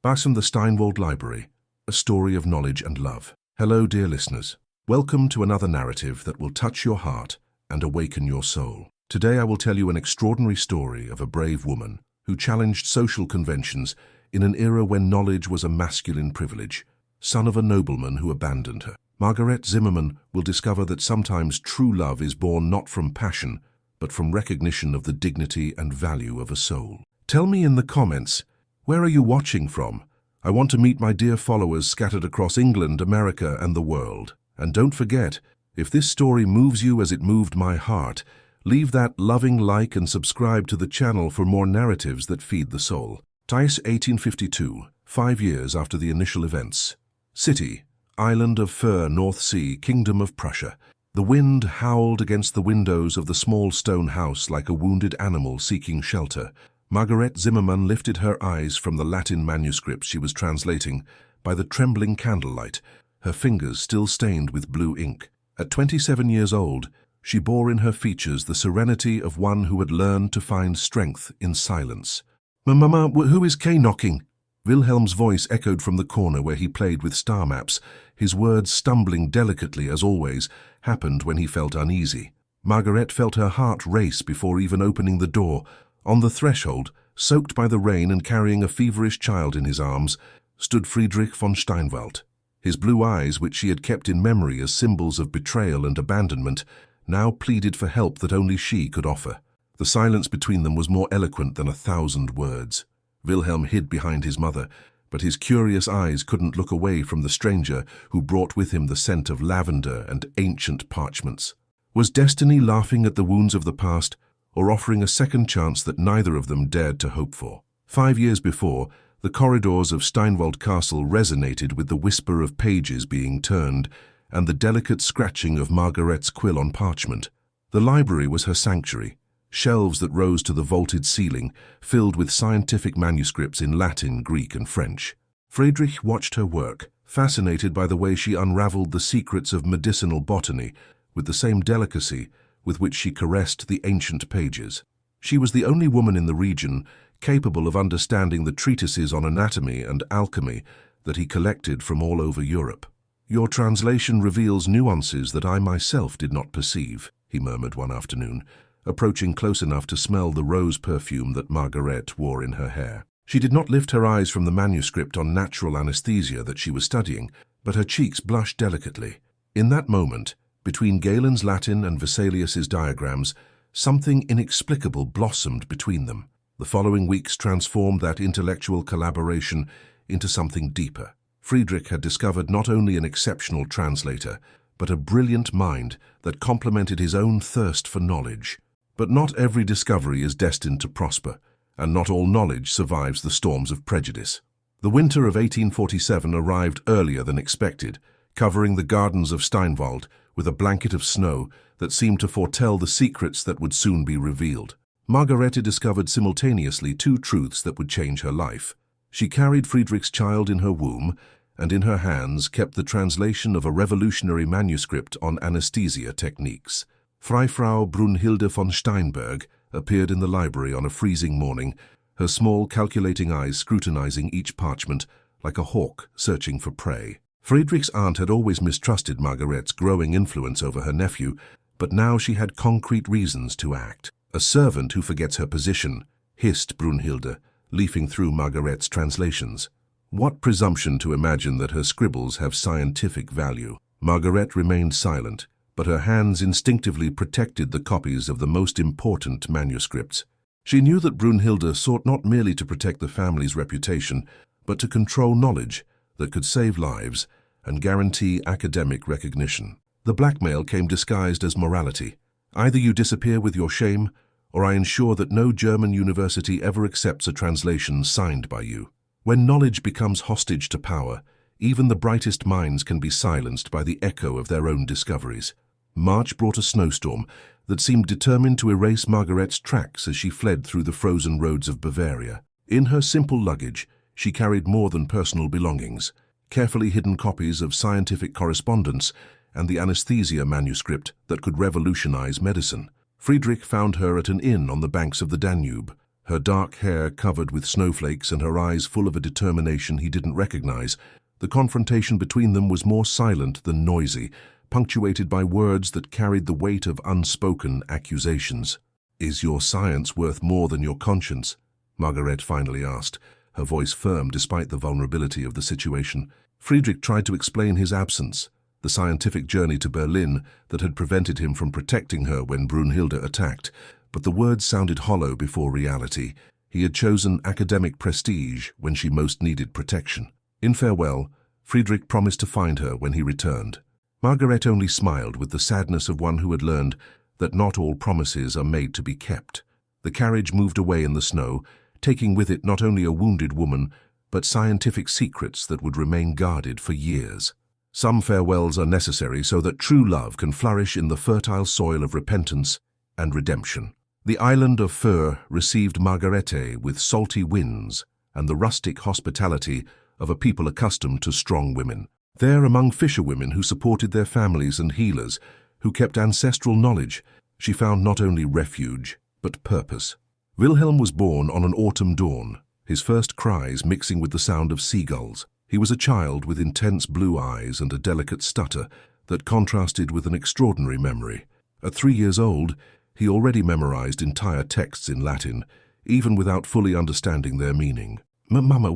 From the Steinwald Library, a story of knowledge and love. Hello, dear listeners. Welcome to another narrative that will touch your heart and awaken your soul. Today I will tell you an extraordinary story of a brave woman who challenged social conventions in an era when knowledge was a masculine privilege, son of a nobleman who abandoned her. Margaret Zimmermann will discover that sometimes true love is born not from passion, but from recognition of the dignity and value of a soul. Tell me in the comments, where are you watching from? I want to meet my dear followers scattered across England, America, and the world. And don't forget, if this story moves you as it moved my heart, leave that loving like and subscribe to the channel for more narratives that feed the soul. Thais, 1852, 5 years after the initial events. City, Island of Föhr, North Sea, Kingdom of Prussia. The wind howled against the windows of the small stone house like a wounded animal seeking shelter. Margaret Zimmermann lifted her eyes from the Latin manuscript she was translating by the trembling candlelight, her fingers still stained with blue ink. At 27 years old, she bore in her features the serenity of one who had learned to find strength in silence. "Mama, who is Kay knocking?" Wilhelm's voice echoed from the corner where he played with star maps, his words stumbling delicately as always happened when he felt uneasy. Margaret felt her heart race before even opening the door. On the threshold, soaked by the rain and carrying a feverish child in his arms, stood Friedrich von Steinwald. His blue eyes, which she had kept in memory as symbols of betrayal and abandonment, now pleaded for help that only she could offer. The silence between them was more eloquent than 1,000 words. Wilhelm hid behind his mother, but his curious eyes couldn't look away from the stranger who brought with him the scent of lavender and ancient parchments. Was destiny laughing at the wounds of the past, or offering a second chance that neither of them dared to hope for? 5 years before, the corridors of Steinwald Castle resonated with the whisper of pages being turned and the delicate scratching of Margaret's quill on parchment. The library was her sanctuary, shelves that rose to the vaulted ceiling, filled with scientific manuscripts in Latin, Greek, and French. Friedrich watched her work, fascinated by the way she unraveled the secrets of medicinal botany with the same delicacy with which she caressed the ancient pages. She was the only woman in the region capable of understanding the treatises on anatomy and alchemy that he collected from all over Europe. "Your translation reveals nuances that I myself did not perceive," he murmured one afternoon, approaching close enough to smell the rose perfume that Margaret wore in her hair. She did not lift her eyes from the manuscript on natural anesthesia that she was studying, but her cheeks blushed delicately. In that moment, between Galen's Latin and Vesalius's diagrams, something inexplicable blossomed between them. The following weeks transformed that intellectual collaboration into something deeper. Friedrich had discovered not only an exceptional translator, but a brilliant mind that complemented his own thirst for knowledge. But not every discovery is destined to prosper, and not all knowledge survives the storms of prejudice. The winter of 1847 arrived earlier than expected, covering the gardens of Steinwald with a blanket of snow that seemed to foretell the secrets that would soon be revealed. Margarete discovered simultaneously two truths that would change her life. She carried Friedrich's child in her womb, and in her hands kept the translation of a revolutionary manuscript on anesthesia techniques. Freifrau Brunhilde von Steinberg appeared in the library on a freezing morning, her small calculating eyes scrutinizing each parchment like a hawk searching for prey. Friedrich's aunt had always mistrusted Margaret's growing influence over her nephew, but now she had concrete reasons to act. "A servant who forgets her position," hissed Brunhilde, leafing through Margaret's translations. What presumption to imagine that her scribbles have scientific value. Margaret remained silent, but her hands instinctively protected the copies of the most important manuscripts. She knew that Brunhilde sought not merely to protect the family's reputation, but to control knowledge that could save lives and guarantee academic recognition. The blackmail came disguised as morality. Either you disappear with your shame, or I ensure that no German university ever accepts a translation signed by you. When knowledge becomes hostage to power, even the brightest minds can be silenced by the echo of their own discoveries. March brought a snowstorm that seemed determined to erase Margaret's tracks as she fled through the frozen roads of Bavaria. In her simple luggage, she carried more than personal belongings, carefully hidden copies of scientific correspondence and the anesthesia manuscript that could revolutionize medicine. Friedrich found her at an inn on the banks of the Danube, her dark hair covered with snowflakes and her eyes full of a determination he didn't recognize. The confrontation between them was more silent than noisy, punctuated by words that carried the weight of unspoken accusations. "Is your science worth more than your conscience?" Margaret finally asked, her voice firm despite the vulnerability of the situation. Friedrich tried to explain his absence, the scientific journey to Berlin that had prevented him from protecting her when Brunhilde attacked, but the words sounded hollow before reality. He had chosen academic prestige when she most needed protection. In farewell, Friedrich promised to find her when he returned. Margaret only smiled with the sadness of one who had learned that not all promises are made to be kept. The carriage moved away in the snow, taking with it not only a wounded woman, but scientific secrets that would remain guarded for years. Some farewells are necessary so that true love can flourish in the fertile soil of repentance and redemption. The island of Föhr received Margarete with salty winds and the rustic hospitality of a people accustomed to strong women. There, among fisherwomen who supported their families and healers, who kept ancestral knowledge, she found not only refuge, but purpose. Wilhelm was born on an autumn dawn, his first cries mixing with the sound of seagulls. He was a child with intense blue eyes and a delicate stutter that contrasted with an extraordinary memory. At 3 years old, he already memorized entire texts in Latin, even without fully understanding their meaning. "Mama,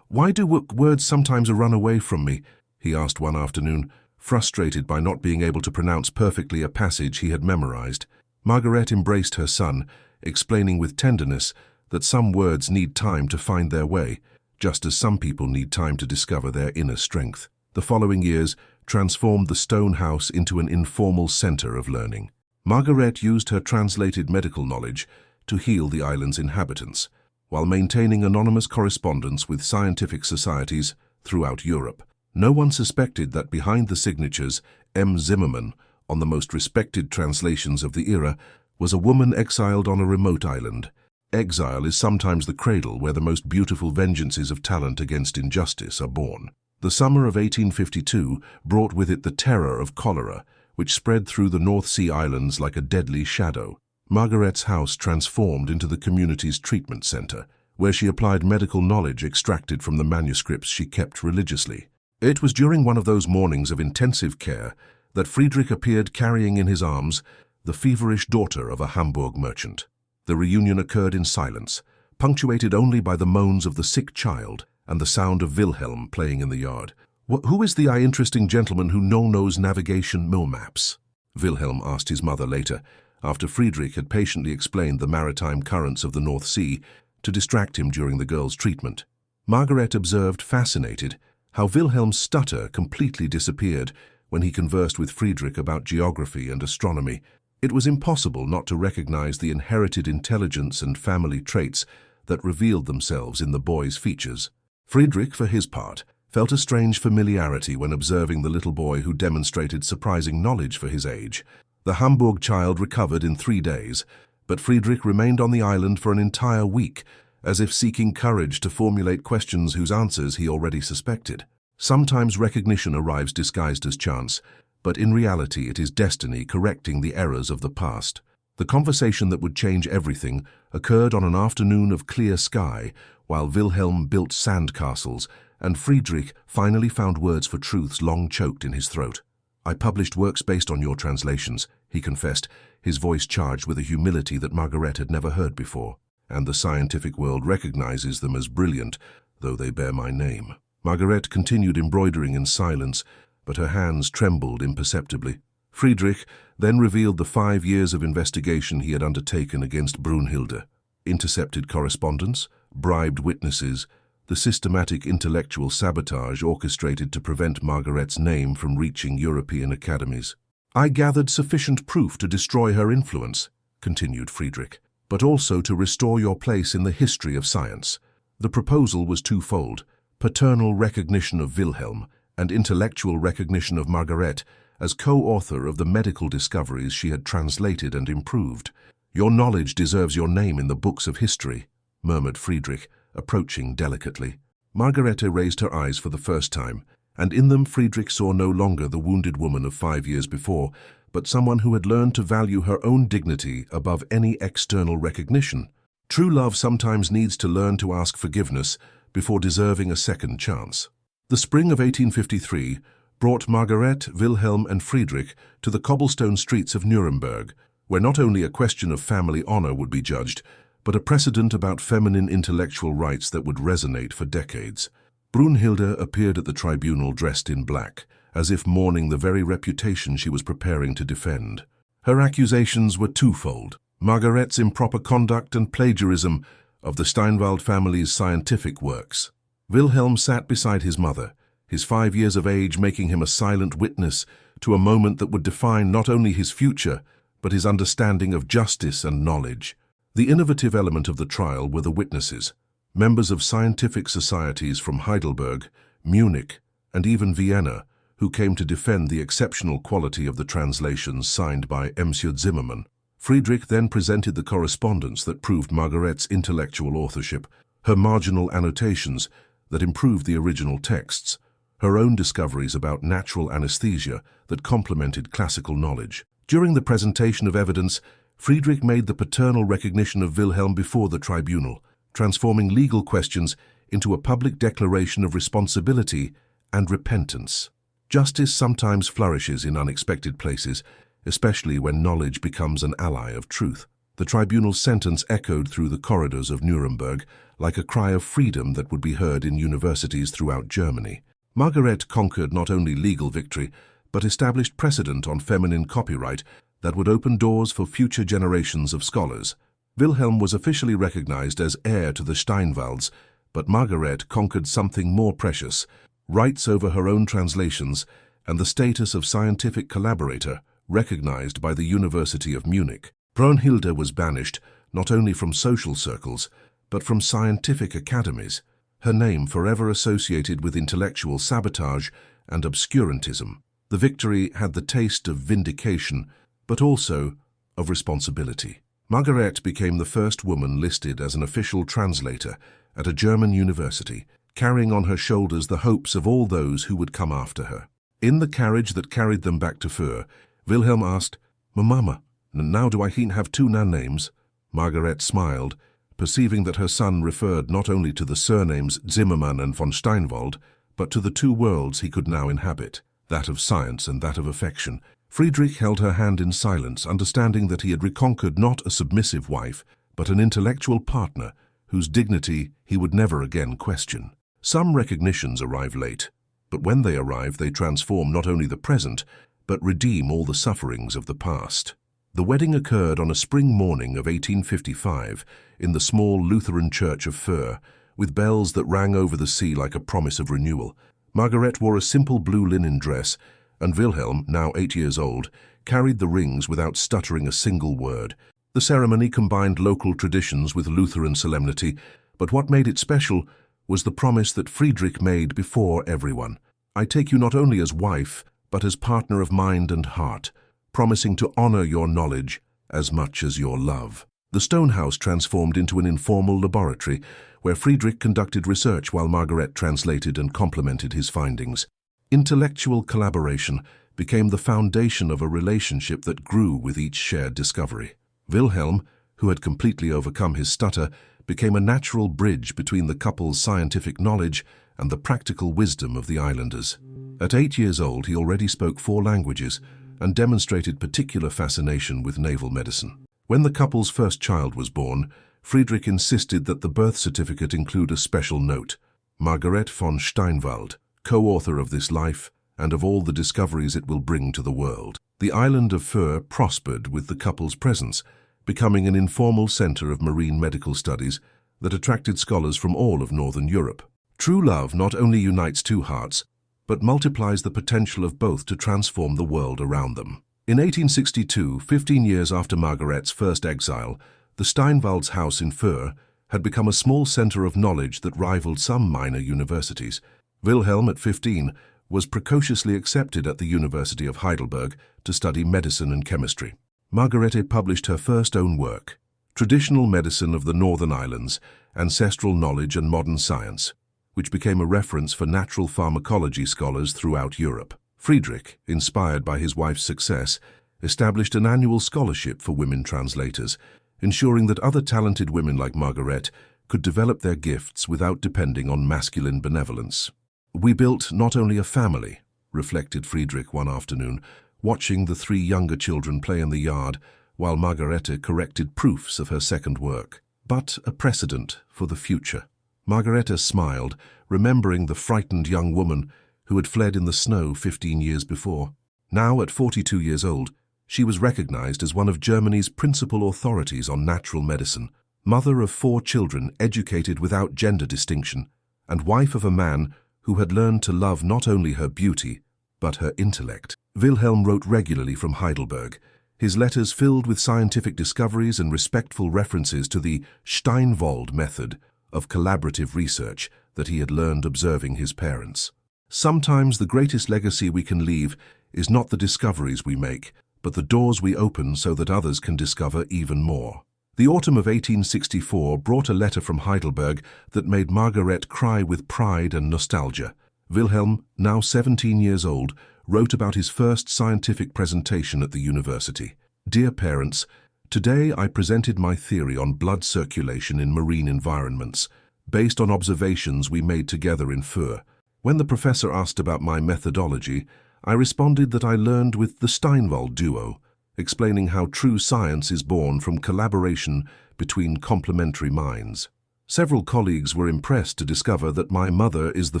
why do words sometimes run away from me?" he asked one afternoon, frustrated by not being able to pronounce perfectly a passage he had memorized. Margaret embraced her son, explaining with tenderness that some words need time to find their way, just as some people need time to discover their inner strength. The following years transformed the stone house into an informal center of learning. Margaret used her translated medical knowledge to heal the island's inhabitants, while maintaining anonymous correspondence with scientific societies throughout Europe. No one suspected that behind the signatures M. Zimmermann on the most respected translations of the era was a woman exiled on a remote island. Exile is sometimes the cradle where the most beautiful vengeances of talent against injustice are born. The summer of 1852 brought with it the terror of cholera, which spread through the North Sea islands like a deadly shadow. Margaret's house transformed into the community's treatment center, where she applied medical knowledge extracted from the manuscripts she kept religiously. It was during one of those mornings of intensive care that Friedrich appeared carrying in his arms the feverish daughter of a Hamburg merchant. The reunion occurred in silence, punctuated only by the moans of the sick child and the sound of Wilhelm playing in the yard. "Who is the interesting gentleman who knows navigation maps?" Wilhelm asked his mother later, after Friedrich had patiently explained the maritime currents of the North Sea to distract him during the girl's treatment. Margaret observed, fascinated, how Wilhelm's stutter completely disappeared when he conversed with Friedrich about geography and astronomy. It was impossible not to recognize the inherited intelligence and family traits that revealed themselves in the boy's features. Friedrich, for his part, felt a strange familiarity when observing the little boy who demonstrated surprising knowledge for his age. The Hamburg child recovered in 3 days, but Friedrich remained on the island for an entire week, as if seeking courage to formulate questions whose answers he already suspected. Sometimes recognition arrives disguised as chance, but in reality it is destiny correcting the errors of the past. The conversation that would change everything occurred on an afternoon of clear sky, while Wilhelm built sandcastles, and Friedrich finally found words for truths long choked in his throat. "I published works based on your translations," he confessed, his voice charged with a humility that Margaret had never heard before. "And the scientific world recognizes them as brilliant, though they bear my name." Margaret continued embroidering in silence, but her hands trembled imperceptibly. Friedrich then revealed the 5 years of investigation he had undertaken against Brunhilde. Intercepted correspondence, bribed witnesses, the systematic intellectual sabotage orchestrated to prevent Margaret's name from reaching European academies. "I gathered sufficient proof to destroy her influence," continued Friedrich, "but also to restore your place in the history of science. The proposal was twofold: paternal recognition of Wilhelm and intellectual recognition of Margaret as co-author of the medical discoveries she had translated and improved. "Your knowledge deserves your name in the books of history," murmured Friedrich, approaching delicately. Margarete raised her eyes for the first time, and in them Friedrich saw no longer the wounded woman of 5 years before, but someone who had learned to value her own dignity above any external recognition. True love sometimes needs to learn to ask forgiveness before deserving a second chance. The spring of 1853 brought Margaret, Wilhelm and Friedrich to the cobblestone streets of Nuremberg, where not only a question of family honor would be judged, but a precedent about feminine intellectual rights that would resonate for decades. Brunhilde appeared at the tribunal dressed in black, as if mourning the very reputation she was preparing to defend. Her accusations were twofold: Margaret's improper conduct and plagiarism of the Steinwald family's scientific works. Wilhelm sat beside his mother, his 5 years of age making him a silent witness to a moment that would define not only his future, but his understanding of justice and knowledge. The innovative element of the trial were the witnesses, members of scientific societies from Heidelberg, Munich, and even Vienna, who came to defend the exceptional quality of the translations signed by M. Zimmermann. Friedrich then presented the correspondence that proved Margaret's intellectual authorship, her marginal annotations that improved the original texts, her own discoveries about natural anesthesia that complemented classical knowledge. During the presentation of evidence, Friedrich made the paternal recognition of Wilhelm before the tribunal, transforming legal questions into a public declaration of responsibility and repentance. Justice sometimes flourishes in unexpected places, especially when knowledge becomes an ally of truth. The tribunal's sentence echoed through the corridors of Nuremberg like a cry of freedom that would be heard in universities throughout Germany. Margaret conquered not only legal victory, but established precedent on feminine copyright that would open doors for future generations of scholars. Wilhelm was officially recognized as heir to the Steinwalds, but Margaret conquered something more precious: rights over her own translations and the status of scientific collaborator recognized by the University of Munich. Brunhilde was banished not only from social circles, but from scientific academies, her name forever associated with intellectual sabotage and obscurantism. The victory had the taste of vindication, but also of responsibility. Margaret became the first woman listed as an official translator at a German university, carrying on her shoulders the hopes of all those who would come after her. In the carriage that carried them back to Föhr, Wilhelm asked, "Mama, now do I have two names?" Margaret smiled, perceiving that her son referred not only to the surnames Zimmermann and von Steinwald, but to the two worlds he could now inhabit, that of science and that of affection. Friedrich held her hand in silence, understanding that he had reconquered not a submissive wife, but an intellectual partner whose dignity he would never again question. Some recognitions arrive late, but when they arrive, they transform not only the present, but redeem all the sufferings of the past. The wedding occurred on a spring morning of 1855 in the small Lutheran church of Föhr, with bells that rang over the sea like a promise of renewal. Margaret wore a simple blue linen dress, and Wilhelm, now 8 years old, carried the rings without stuttering a single word. The ceremony combined local traditions with Lutheran solemnity, but what made it special was the promise that Friedrich made before everyone. "I take you not only as wife, but as partner of mind and heart, promising to honor your knowledge as much as your love." The stone house transformed into an informal laboratory where Friedrich conducted research while Margaret translated and complemented his findings. Intellectual collaboration became the foundation of a relationship that grew with each shared discovery. Wilhelm, who had completely overcome his stutter, became a natural bridge between the couple's scientific knowledge and the practical wisdom of the islanders. At 8 years old, he already spoke 4 languages and demonstrated particular fascination with naval medicine. When the couple's first child was born, Friedrich insisted that the birth certificate include a special note: Margaret von Steinwald, co-author of this life and of all the discoveries it will bring to the world. The island of Föhr prospered with the couple's presence, becoming an informal center of marine medical studies that attracted scholars from all of Northern Europe. True love not only unites two hearts, but multiplies the potential of both to transform the world around them. In 1862, 15 years after Margaret's first exile, the Steinwalds' house in Föhr had become a small center of knowledge that rivaled some minor universities. Wilhelm, at 15, was precociously accepted at the University of Heidelberg to study medicine and chemistry. Margarete published her first own work, Traditional Medicine of the Northern Islands, Ancestral Knowledge and Modern Science, which became a reference for natural pharmacology scholars throughout Europe. Friedrich, inspired by his wife's success, established an annual scholarship for women translators, ensuring that other talented women like Margaret could develop their gifts without depending on masculine benevolence. "We built not only a family," reflected Friedrich one afternoon, watching the three younger children play in the yard while Margarete corrected proofs of her second work, "but a precedent for the future." Margarete smiled, remembering the frightened young woman who had fled in the snow 15 years before. Now, at 42 years old, she was recognized as one of Germany's principal authorities on natural medicine, mother of 4 children educated without gender distinction, and wife of a man who had learned to love not only her beauty, but her intellect. Wilhelm wrote regularly from Heidelberg, his letters filled with scientific discoveries and respectful references to the Steinwald method of collaborative research that he had learned observing his parents. Sometimes the greatest legacy we can leave is not the discoveries we make, but the doors we open so that others can discover even more. The autumn of 1864 brought a letter from Heidelberg that made Margaret cry with pride and nostalgia. Wilhelm, now 17 years old, wrote about his first scientific presentation at the university. "Dear parents, today I presented my theory on blood circulation in marine environments, based on observations we made together in Föhr. When the professor asked about my methodology, I responded that I learned with the Steinwald duo, explaining how true science is born from collaboration between complementary minds. Several colleagues were impressed to discover that my mother is the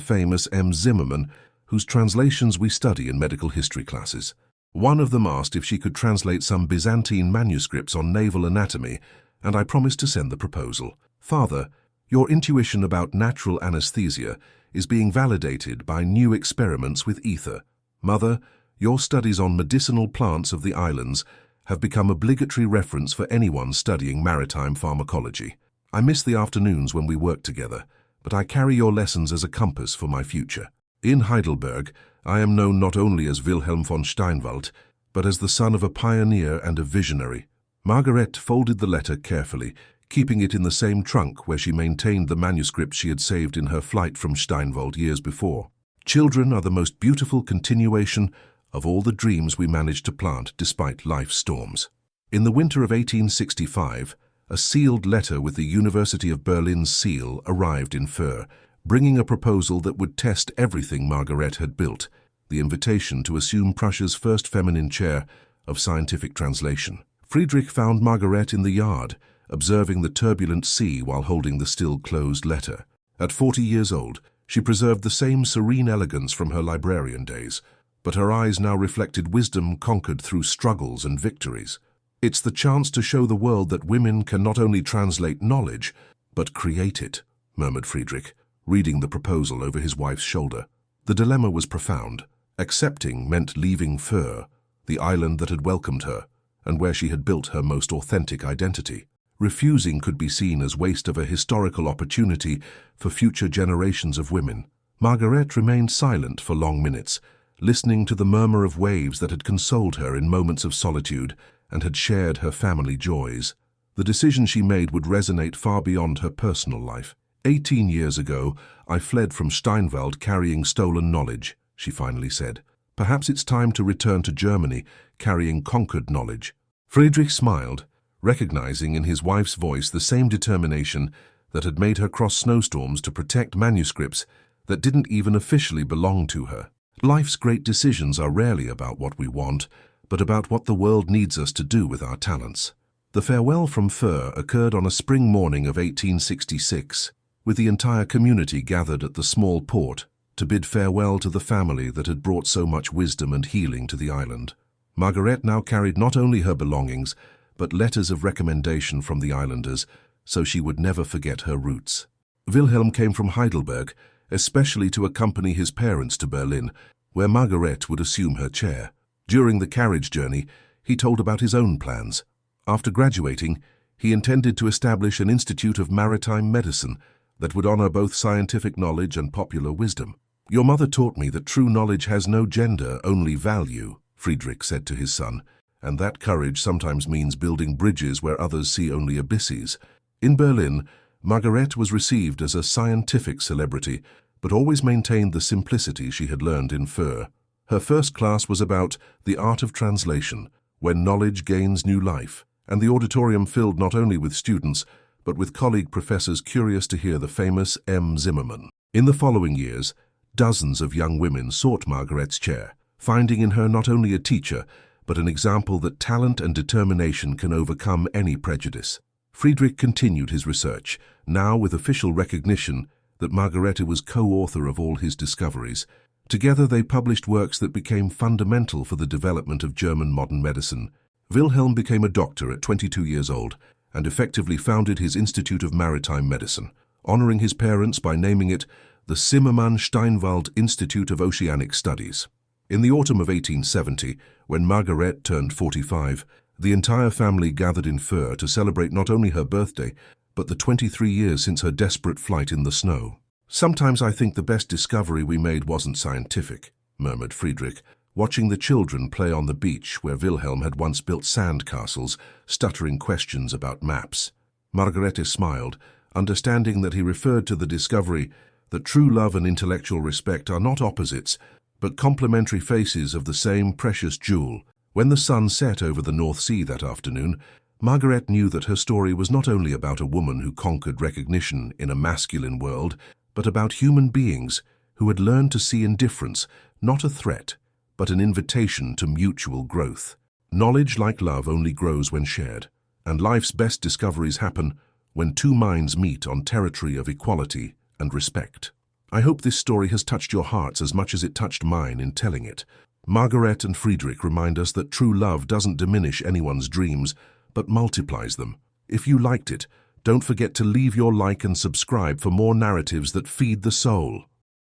famous M. Zimmermann, whose translations we study in medical history classes. One of them asked if she could translate some Byzantine manuscripts on naval anatomy, and I promised to send the proposal. Father, your intuition about natural anesthesia is being validated by new experiments with ether. Mother, your studies on medicinal plants of the islands have become obligatory reference for anyone studying maritime pharmacology. I miss the afternoons when we worked together, but I carry your lessons as a compass for my future. In Heidelberg, I am known not only as Wilhelm von Steinwald, but as the son of a pioneer and a visionary." Margaret folded the letter carefully, keeping it in the same trunk where she maintained the manuscript she had saved in her flight from Steinwald years before. "Children are the most beautiful continuation of all the dreams we managed to plant despite life's storms." In the winter of 1865, a sealed letter with the University of Berlin's seal arrived in Föhr, bringing a proposal that would test everything Margaret had built, the invitation to assume Prussia's first feminine chair of scientific translation. Friedrich found Margaret in the yard, observing the turbulent sea while holding the still-closed letter. At 40 years old, she preserved the same serene elegance from her librarian days, but her eyes now reflected wisdom conquered through struggles and victories. "It's the chance to show the world that women can not only translate knowledge, but create it," murmured Friedrich, reading the proposal over his wife's shoulder. The dilemma was profound. Accepting meant leaving Föhr, the island that had welcomed her, and where she had built her most authentic identity. Refusing could be seen as waste of a historical opportunity for future generations of women. Margaret remained silent for long minutes, listening to the murmur of waves that had consoled her in moments of solitude and had shared her family joys. The decision she made would resonate far beyond her personal life. 18 years ago, I fled from Steinwald carrying stolen knowledge, she finally said. Perhaps it's time to return to Germany, carrying conquered knowledge." Friedrich smiled, recognizing in his wife's voice the same determination that had made her cross snowstorms to protect manuscripts that didn't even officially belong to her. Life's great decisions are rarely about what we want, but about what the world needs us to do with our talents. The farewell from Föhr occurred on a spring morning of 1866, with the entire community gathered at the small port to bid farewell to the family that had brought so much wisdom and healing to the island. Margaret now carried not only her belongings, but letters of recommendation from the islanders, so she would never forget her roots. Wilhelm came from Heidelberg, especially to accompany his parents to Berlin, where Margaret would assume her chair. During the carriage journey, he told about his own plans. After graduating, he intended to establish an institute of maritime medicine that would honor both scientific knowledge and popular wisdom. "Your mother taught me that true knowledge has no gender, only value," Friedrich said to his son, "and that courage sometimes means building bridges where others see only abysses." In Berlin, Margaret was received as a scientific celebrity, but always maintained the simplicity she had learned in Föhr. Her first class was about the art of translation, when knowledge gains new life, and the auditorium filled not only with students, but with colleague professors curious to hear the famous M. Zimmerman. In the following years, dozens of young women sought Margaret's chair, finding in her not only a teacher, but an example that talent and determination can overcome any prejudice. Friedrich continued his research, now with official recognition that Margarete was co-author of all his discoveries. Together they published works that became fundamental for the development of German modern medicine. Wilhelm became a doctor at 22 years old and effectively founded his Institute of Maritime Medicine, honoring his parents by naming it the Zimmermann-Steinwald Institute of Oceanic Studies. In the autumn of 1870, when Margaret turned 45, the entire family gathered in Föhr to celebrate not only her birthday, but the 23 years since her desperate flight in the snow. "Sometimes I think the best discovery we made wasn't scientific," murmured Friedrich, watching the children play on the beach where Wilhelm had once built sand castles, stuttering questions about maps. Margarete smiled, understanding that he referred to the discovery that true love and intellectual respect are not opposites, but complementary faces of the same precious jewel. When the sun set over the North Sea that afternoon, Margaret knew that her story was not only about a woman who conquered recognition in a masculine world, but about human beings who had learned to see indifference, not a threat, but an invitation to mutual growth. Knowledge, like love, only grows when shared, and life's best discoveries happen when two minds meet on territory of equality and respect. I hope this story has touched your hearts as much as it touched mine in telling it. Margaret and Friedrich remind us that true love doesn't diminish anyone's dreams, but multiplies them. If you liked it, don't forget to leave your like and subscribe for more narratives that feed the soul.